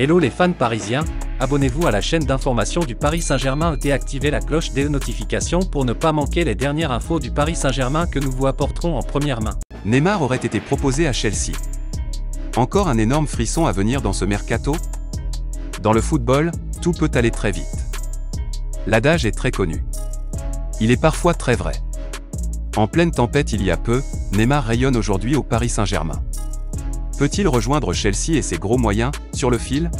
Hello les fans parisiens, abonnez-vous à la chaîne d'information du Paris Saint-Germain et activez la cloche des notifications pour ne pas manquer les dernières infos du Paris Saint-Germain que nous vous apporterons en première main. Neymar aurait été proposé à Chelsea. Encore un énorme frisson à venir dans ce mercato? Dans le football, tout peut aller très vite. L'adage est très connu. Il est parfois très vrai. En pleine tempête il y a peu, Neymar rayonne aujourd'hui au Paris Saint-Germain. Peut-il rejoindre Chelsea et ses gros moyens, sur le fil?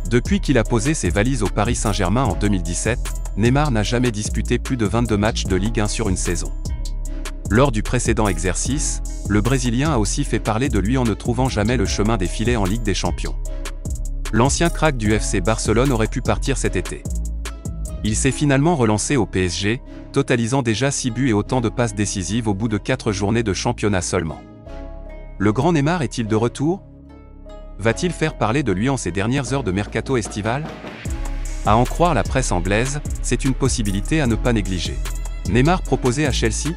Depuis qu'il a posé ses valises au Paris Saint-Germain en 2017, Neymar n'a jamais disputé plus de 22 matchs de Ligue 1 sur une saison. Lors du précédent exercice, le Brésilien a aussi fait parler de lui en ne trouvant jamais le chemin des filets en Ligue des Champions. L'ancien crack du FC Barcelone aurait pu partir cet été. Il s'est finalement relancé au PSG, totalisant déjà 6 buts et autant de passes décisives au bout de 4 journées de championnat seulement. Le grand Neymar est-il de retour? Va-t-il faire parler de lui en ces dernières heures de mercato estival? À en croire la presse anglaise, c'est une possibilité à ne pas négliger. Neymar proposé à Chelsea?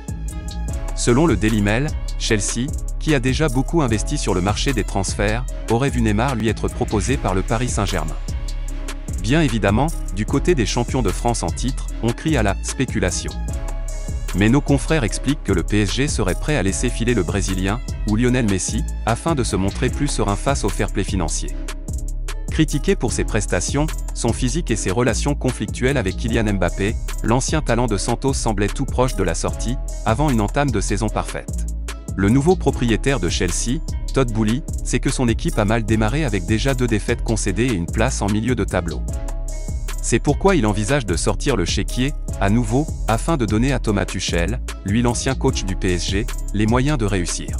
Selon le Daily Mail, Chelsea, qui a déjà beaucoup investi sur le marché des transferts, aurait vu Neymar lui être proposé par le Paris Saint-Germain. Bien évidemment, du côté des champions de France en titre, on crie à la spéculation. Mais nos confrères expliquent que le PSG serait prêt à laisser filer le Brésilien, ou Lionel Messi, afin de se montrer plus serein face au fair-play financier. Critiqué pour ses prestations, son physique et ses relations conflictuelles avec Kylian Mbappé, l'ancien talent de Santos semblait tout proche de la sortie, avant une entame de saison parfaite. Le nouveau propriétaire de Chelsea, Todd Boehly, sait que son équipe a mal démarré avec déjà 2 défaites concédées et une place en milieu de tableau. C'est pourquoi il envisage de sortir le chéquier, à nouveau, afin de donner à Thomas Tuchel, lui l'ancien coach du PSG, les moyens de réussir.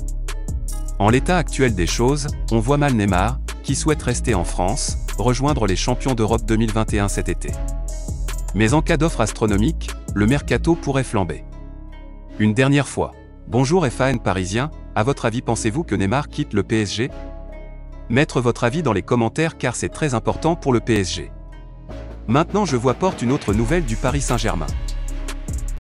En l'état actuel des choses, on voit mal Neymar, qui souhaite rester en France, rejoindre les champions d'Europe 2021 cet été. Mais en cas d'offre astronomique, le mercato pourrait flamber. Une dernière fois. Bonjour fans parisiens, à votre avis pensez-vous que Neymar quitte le PSG? Mettre votre avis dans les commentaires car c'est très important pour le PSG. Maintenant je vous apporte une autre nouvelle du Paris Saint-Germain.